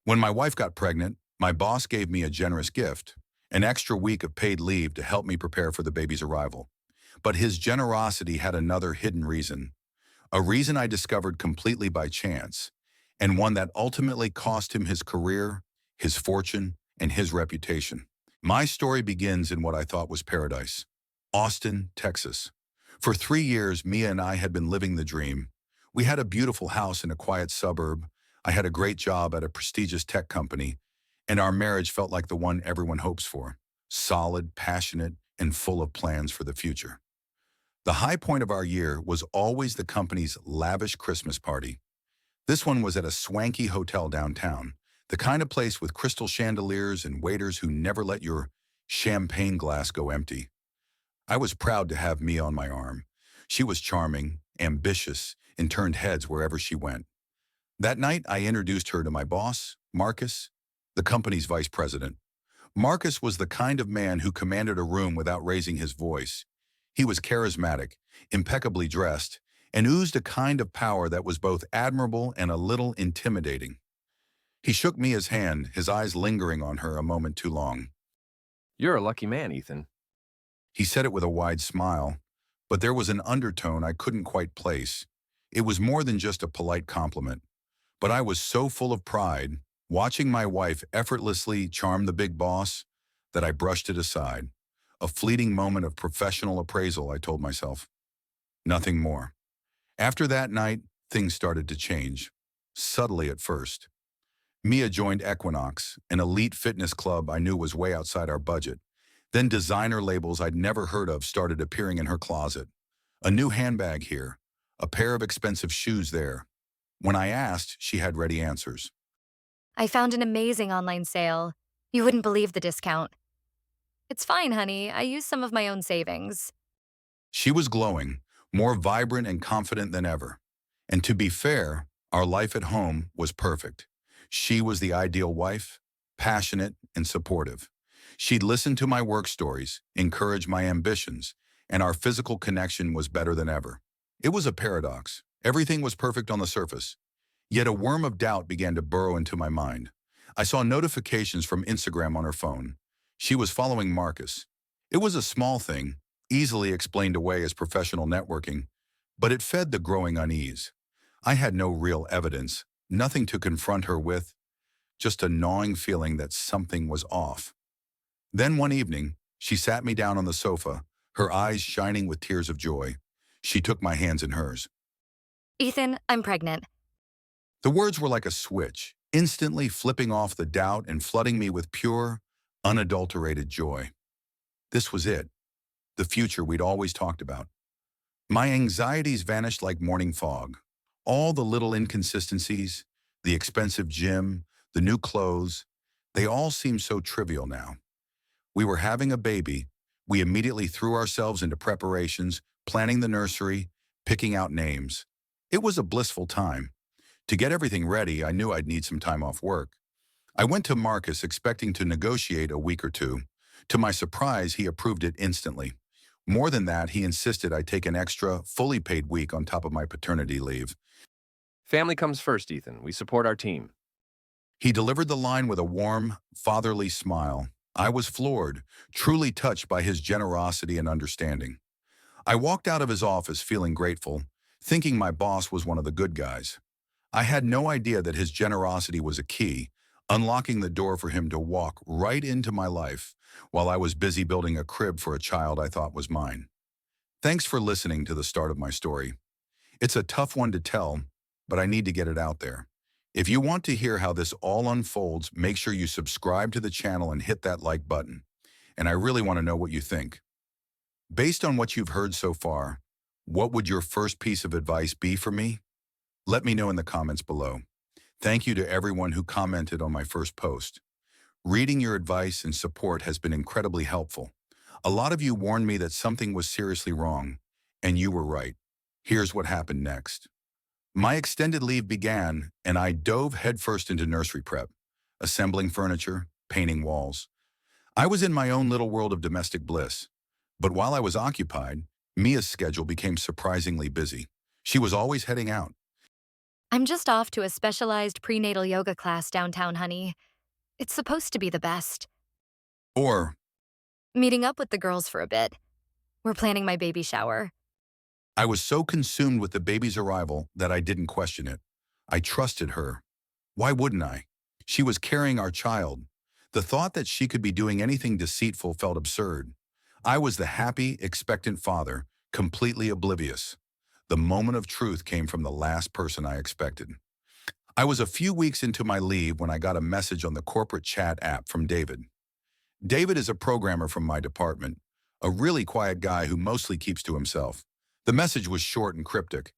When my wife got pregnant, my boss gave me a generous gift, an extra week of paid leave to help me prepare for the baby's arrival. But his generosity had another hidden reason, a reason I discovered completely by chance, and one that ultimately cost him his career, his fortune, and his reputation. My story begins in what I thought was paradise, Austin, Texas. For 3 years, Mia and I had been living the dream. We had a beautiful house in a quiet suburb. I had a great job at a prestigious tech company, and our marriage felt like the one everyone hopes for, solid, passionate, and full of plans for the future. The high point of our year was always the company's lavish Christmas party. This one was at a swanky hotel downtown, the kind of place with crystal chandeliers and waiters who never let your champagne glass go empty. I was proud to have Mia on my arm. She was charming, ambitious, and turned heads wherever she went. That night, I introduced her to my boss, Marcus, the company's vice president. Marcus was the kind of man who commanded a room without raising his voice. He was charismatic, impeccably dressed, and oozed a kind of power that was both admirable and a little intimidating. He shook Mia's hand, his eyes lingering on her a moment too long. You're a lucky man, Ethan. He said it with a wide smile, but there was an undertone I couldn't quite place. It was more than just a polite compliment. But I was so full of pride, watching my wife effortlessly charm the big boss, that I brushed it aside. A fleeting moment of professional appraisal, I told myself. Nothing more. After that night, things started to change, subtly at first. Mia joined Equinox, an elite fitness club I knew was way outside our budget. Then designer labels I'd never heard of started appearing in her closet. A new handbag here, a pair of expensive shoes there. When I asked, she had ready answers. I found an amazing online sale. You wouldn't believe the discount. It's fine, honey. I used some of my own savings. She was glowing, more vibrant and confident than ever. And to be fair, our life at home was perfect. She was the ideal wife, passionate and supportive. She'd listen to my work stories, encourage my ambitions, and our physical connection was better than ever. It was a paradox. Everything was perfect on the surface. Yet a worm of doubt began to burrow into my mind. I saw notifications from Instagram on her phone. She was following Marcus. It was a small thing, easily explained away as professional networking, but it fed the growing unease. I had no real evidence, nothing to confront her with, just a gnawing feeling that something was off. Then one evening, she sat me down on the sofa, her eyes shining with tears of joy. She took my hands in hers. Ethan, I'm pregnant. The words were like a switch, instantly flipping off the doubt and flooding me with pure, unadulterated joy. This was it, the future we'd always talked about. My anxieties vanished like morning fog. All the little inconsistencies, the expensive gym, the new clothes, they all seemed so trivial now. We were having a baby. We immediately threw ourselves into preparations, planning the nursery, picking out names. It was a blissful time. To get everything ready, I knew I'd need some time off work. I went to Marcus expecting to negotiate a week or two. To my surprise, he approved it instantly. More than that, he insisted I take an extra, fully paid week on top of my paternity leave. Family comes first, Ethan. We support our team. He delivered the line with a warm, fatherly smile. I was floored, truly touched by his generosity and understanding. I walked out of his office feeling grateful, thinking my boss was one of the good guys. I had no idea that his generosity was a key, unlocking the door for him to walk right into my life while I was busy building a crib for a child I thought was mine. Thanks for listening to the start of my story. It's a tough one to tell, but I need to get it out there. If you want to hear how this all unfolds, make sure you subscribe to the channel and hit that like button. And I really want to know what you think. Based on what you've heard so far, what would your first piece of advice be for me? Let me know in the comments below. Thank you to everyone who commented on my first post. Reading your advice and support has been incredibly helpful. A lot of you warned me that something was seriously wrong, and you were right. Here's what happened next. My extended leave began, and I dove headfirst into nursery prep, assembling furniture, painting walls. I was in my own little world of domestic bliss. But while I was occupied, Mia's schedule became surprisingly busy. She was always heading out. I'm just off to a specialized prenatal yoga class downtown, honey. It's supposed to be the best. Or, Meeting up with the girls for a bit. We're planning my baby shower. I was so consumed with the baby's arrival that I didn't question it. I trusted her. Why wouldn't I? She was carrying our child. The thought that she could be doing anything deceitful felt absurd. I was the happy, expectant father, completely oblivious. The moment of truth came from the last person I expected. I was a few weeks into my leave when I got a message on the corporate chat app from David. David is a programmer from my department, a really quiet guy who mostly keeps to himself. The message was short and cryptic.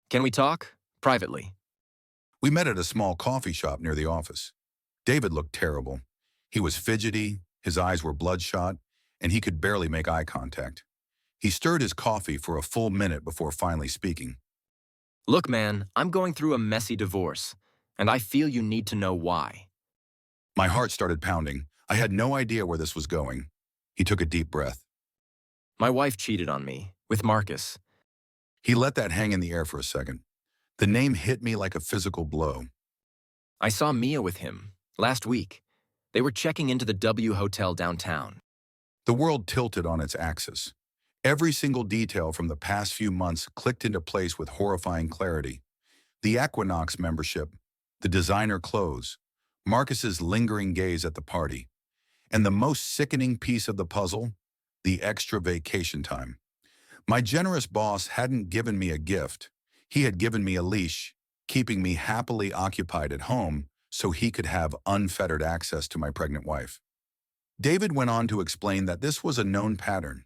Can we talk? Privately. We met at a small coffee shop near the office. David looked terrible. He was fidgety, his eyes were bloodshot, and he could barely make eye contact. He stirred his coffee for a full minute before finally speaking. Look, man, I'm going through a messy divorce, and I feel you need to know why. My heart started pounding. I had no idea where this was going. He took a deep breath. My wife cheated on me, with Marcus. He let that hang in the air for a second. The name hit me like a physical blow. I saw Mia with him, last week. They were checking into the W Hotel downtown. The world tilted on its axis. Every single detail from the past few months clicked into place with horrifying clarity. The Equinox membership, the designer clothes, Marcus's lingering gaze at the party, and the most sickening piece of the puzzle, the extra vacation time. My generous boss hadn't given me a gift. He had given me a leash, keeping me happily occupied at home so he could have unfettered access to my pregnant wife. David went on to explain that this was a known pattern.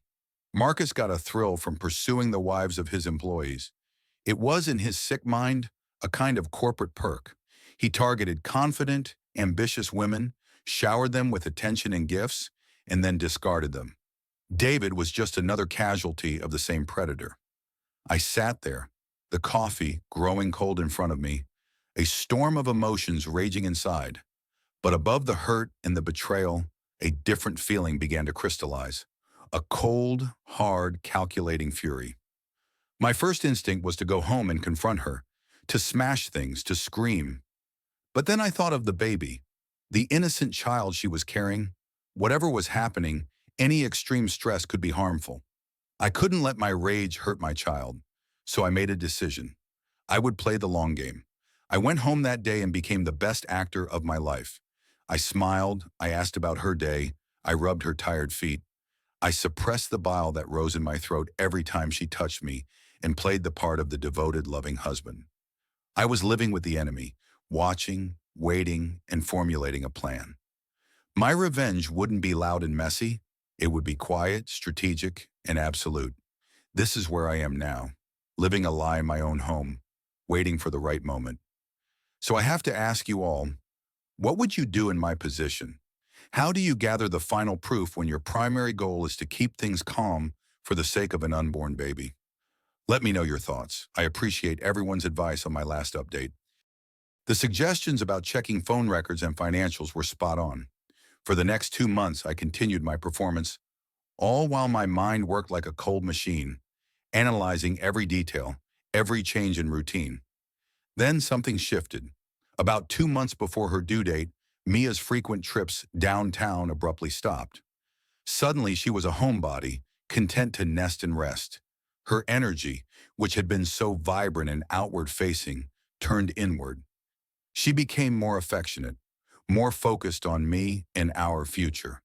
Marcus got a thrill from pursuing the wives of his employees. It was, in his sick mind, a kind of corporate perk. He targeted confident, ambitious women, showered them with attention and gifts, and then discarded them. David was just another casualty of the same predator. I sat there, the coffee growing cold in front of me, a storm of emotions raging inside. But above the hurt and the betrayal, a different feeling began to crystallize. A cold, hard, calculating fury. My first instinct was to go home and confront her, to smash things, to scream. But then I thought of the baby, the innocent child she was carrying. Whatever was happening, any extreme stress could be harmful. I couldn't let my rage hurt my child, so I made a decision. I would play the long game. I went home that day and became the best actor of my life. I smiled, I asked about her day, I rubbed her tired feet. I suppressed the bile that rose in my throat every time she touched me and played the part of the devoted, loving husband. I was living with the enemy, watching, waiting, and formulating a plan. My revenge wouldn't be loud and messy. It would be quiet, strategic, and absolute. This is where I am now, living a lie in my own home, waiting for the right moment. So I have to ask you all, what would you do in my position? How do you gather the final proof when your primary goal is to keep things calm for the sake of an unborn baby? Let me know your thoughts. I appreciate everyone's advice on my last update. The suggestions about checking phone records and financials were spot on. For the next 2 months, I continued my performance, all while my mind worked like a cold machine, analyzing every detail, every change in routine. Then something shifted. About 2 months before her due date, Mia's frequent trips downtown abruptly stopped. Suddenly, she was a homebody, content to nest and rest. Her energy, which had been so vibrant and outward-facing, turned inward. She became more affectionate, more focused on me and our future.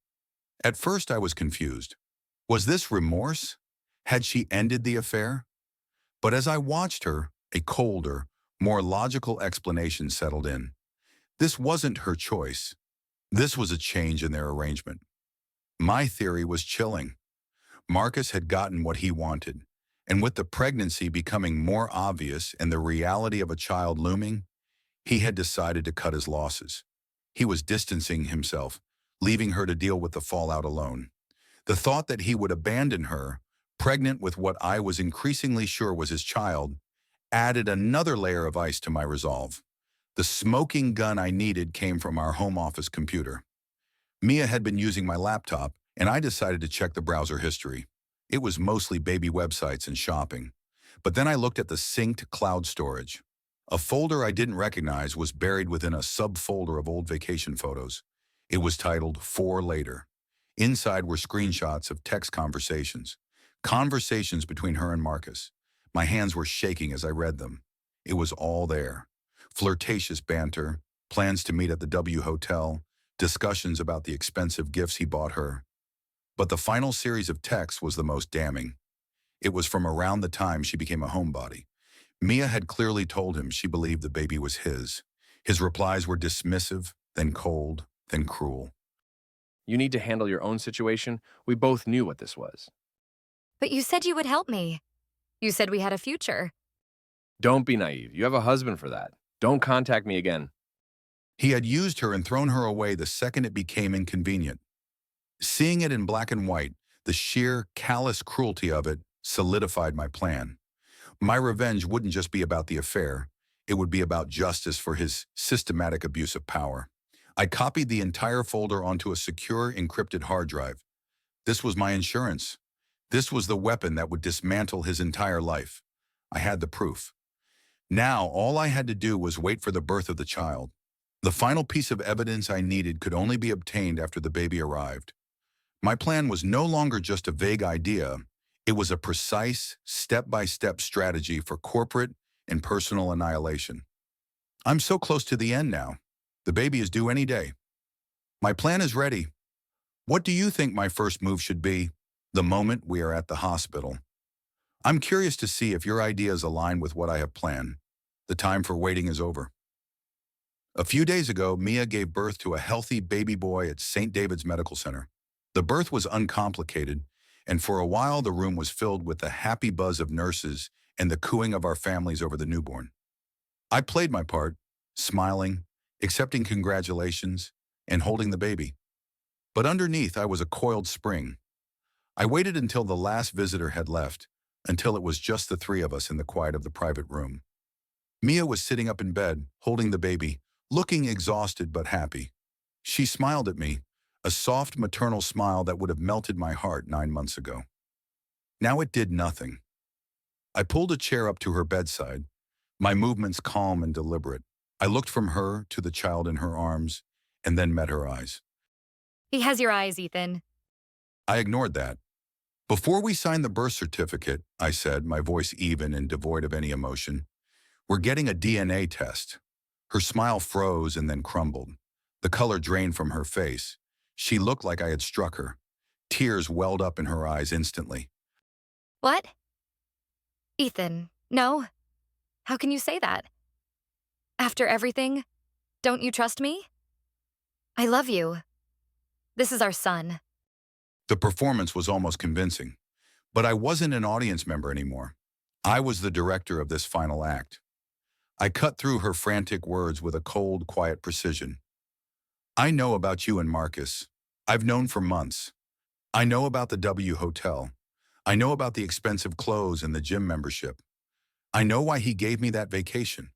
At first, I was confused. Was this remorse? Had she ended the affair? But as I watched her, a colder, more logical explanation settled in. This wasn't her choice. This was a change in their arrangement. My theory was chilling. Marcus had gotten what he wanted, and with the pregnancy becoming more obvious and the reality of a child looming, he had decided to cut his losses. He was distancing himself, leaving her to deal with the fallout alone. The thought that he would abandon her, pregnant with what I was increasingly sure was his child, added another layer of ice to my resolve. The smoking gun I needed came from our home office computer. Mia had been using my laptop, and I decided to check the browser history. It was mostly baby websites and shopping. But then I looked at the synced cloud storage. A folder I didn't recognize was buried within a subfolder of old vacation photos. It was titled "For Later." Inside were screenshots of text conversations between her and Marcus. My hands were shaking as I read them. It was all there. Flirtatious banter, plans to meet at the W Hotel, discussions about the expensive gifts he bought her. But the final series of texts was the most damning. It was from around the time she became a homebody. Mia had clearly told him she believed the baby was his. His replies were dismissive, then cold, then cruel. You need to handle your own situation. We both knew what this was. But you said you would help me. You said we had a future. Don't be naive. You have a husband for that. Don't contact me again. He had used her and thrown her away the second it became inconvenient. Seeing it in black and white, the sheer, callous cruelty of it solidified my plan. My revenge wouldn't just be about the affair. It would be about justice for his systematic abuse of power. I copied the entire folder onto a secure, encrypted hard drive. This was my insurance. This was the weapon that would dismantle his entire life. I had the proof. Now, all I had to do was wait for the birth of the child. The final piece of evidence I needed could only be obtained after the baby arrived. My plan was no longer just a vague idea. It was a precise, step-by-step strategy for corporate and personal annihilation. I'm so close to the end now. The baby is due any day. My plan is ready. What do you think my first move should be the moment we are at the hospital? I'm curious to see if your ideas align with what I have planned. The time for waiting is over. A few days ago, Mia gave birth to a healthy baby boy at St. David's Medical Center. The birth was uncomplicated, and for a while the room was filled with the happy buzz of nurses and the cooing of our families over the newborn. I played my part, smiling, accepting congratulations, and holding the baby. But underneath, I was a coiled spring. I waited until the last visitor had left, until it was just the three of us in the quiet of the private room. Mia was sitting up in bed, holding the baby, looking exhausted but happy. She smiled at me, a soft maternal smile that would have melted my heart 9 months ago. Now it did nothing. I pulled a chair up to her bedside, my movements calm and deliberate. I looked from her to the child in her arms, and then met her eyes. He has your eyes, Ethan. I ignored that. Before we sign the birth certificate, I said, my voice even and devoid of any emotion, we're getting a DNA test. Her smile froze and then crumbled. The color drained from her face. She looked like I had struck her. Tears welled up in her eyes instantly. What? Ethan, no. How can you say that? After everything, don't you trust me? I love you. This is our son. The performance was almost convincing, but I wasn't an audience member anymore. I was the director of this final act. I cut through her frantic words with a cold, quiet precision. I know about you and Marcus. I've known for months. I know about the W Hotel. I know about the expensive clothes and the gym membership. I know why he gave me that vacation.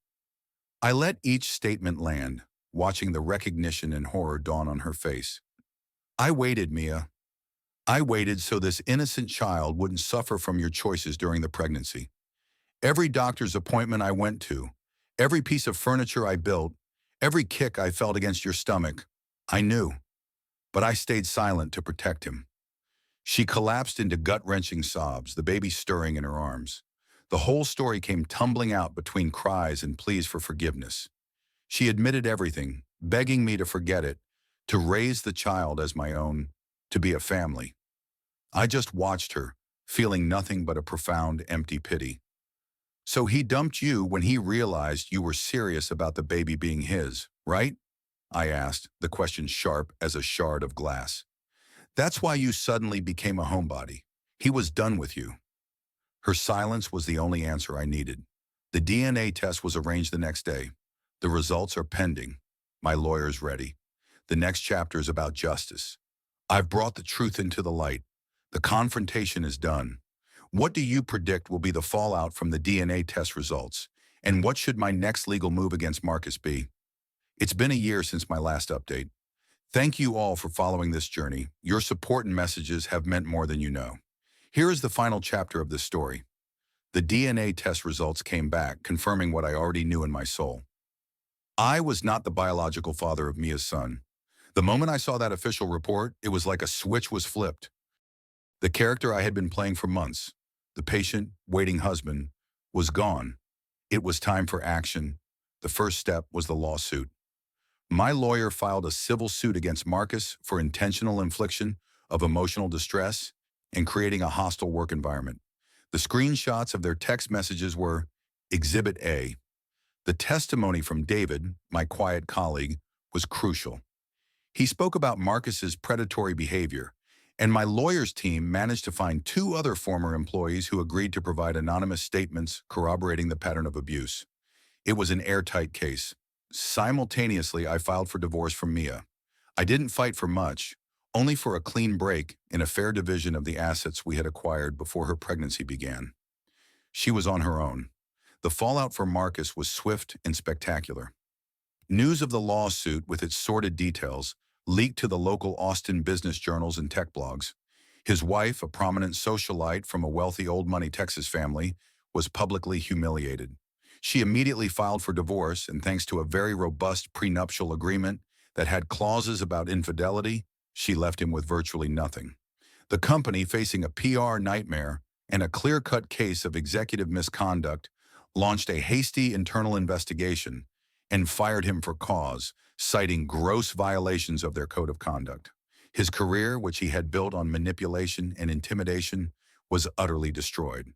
I let each statement land, watching the recognition and horror dawn on her face. I waited, Mia. I waited so this innocent child wouldn't suffer from your choices during the pregnancy. Every doctor's appointment I went to, every piece of furniture I built, every kick I felt against your stomach, I knew. But I stayed silent to protect him. She collapsed into gut-wrenching sobs, the baby stirring in her arms. The whole story came tumbling out between cries and pleas for forgiveness. She admitted everything, begging me to forget it, to raise the child as my own, to be a family. I just watched her, feeling nothing but a profound, empty pity. So he dumped you when he realized you were serious about the baby being his, right? I asked, the question sharp as a shard of glass. That's why you suddenly became a homebody. He was done with you. Her silence was the only answer I needed. The DNA test was arranged the next day. The results are pending. My lawyer's ready. The next chapter is about justice. I've brought the truth into the light. The confrontation is done. What do you predict will be the fallout from the DNA test results? And what should my next legal move against Marcus be? It's been a year since my last update. Thank you all for following this journey. Your support and messages have meant more than you know. Here is the final chapter of this story. The DNA test results came back, confirming what I already knew in my soul. I was not the biological father of Mia's son. The moment I saw that official report, it was like a switch was flipped. The character I had been playing for months, the patient, waiting husband, was gone. It was time for action. The first step was the lawsuit. My lawyer filed a civil suit against Marcus for intentional infliction of emotional distress and creating a hostile work environment. The screenshots of their text messages were Exhibit A. The testimony from David, my quiet colleague, was crucial. He spoke about Marcus's predatory behavior, and my lawyer's team managed to find two other former employees who agreed to provide anonymous statements corroborating the pattern of abuse. It was an airtight case. Simultaneously, I filed for divorce from Mia. I didn't fight for much, only for a clean break in a fair division of the assets we had acquired before her pregnancy began. She was on her own. The fallout for Marcus was swift and spectacular. News of the lawsuit, with its sordid details, leaked to the local Austin business journals and tech blogs. His wife, a prominent socialite from a wealthy old money Texas family, was publicly humiliated. She immediately filed for divorce, and thanks to a very robust prenuptial agreement that had clauses about infidelity, she left him with virtually nothing. The company, facing a PR nightmare and a clear-cut case of executive misconduct, launched a hasty internal investigation and fired him for cause, citing gross violations of their code of conduct. His career, which he had built on manipulation and intimidation, was utterly destroyed.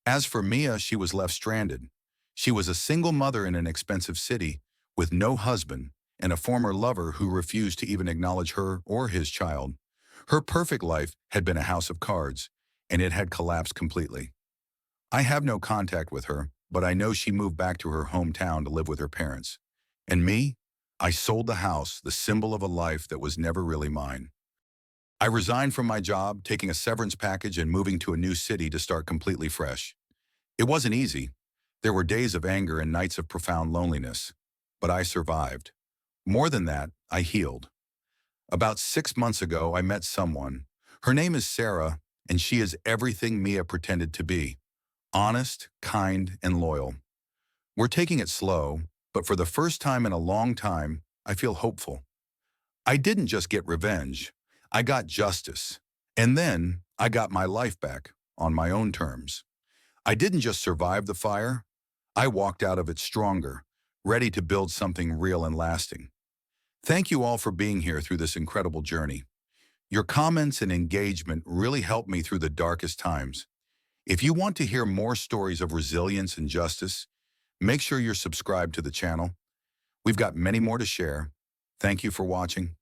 As for Mia, she was left stranded. She was a single mother in an expensive city, with no husband and a former lover who refused to even acknowledge her or his child. Her perfect life had been a house of cards, and it had collapsed completely. I have no contact with her, but I know she moved back to her hometown to live with her parents. And me? I sold the house, the symbol of a life that was never really mine. I resigned from my job, taking a severance package and moving to a new city to start completely fresh. It wasn't easy. There were days of anger and nights of profound loneliness, but I survived. More than that, I healed. About 6 months ago, I met someone. Her name is Sarah, and she is everything Mia pretended to be. Honest, kind, and loyal. We're taking it slow, but for the first time in a long time, I feel hopeful. I didn't just get revenge. I got justice. And then I got my life back on my own terms. I didn't just survive the fire. I walked out of it stronger, ready to build something real and lasting. Thank you all for being here through this incredible journey. Your comments and engagement really helped me through the darkest times. If you want to hear more stories of resilience and justice, make sure you're subscribed to the channel. We've got many more to share. Thank you for watching.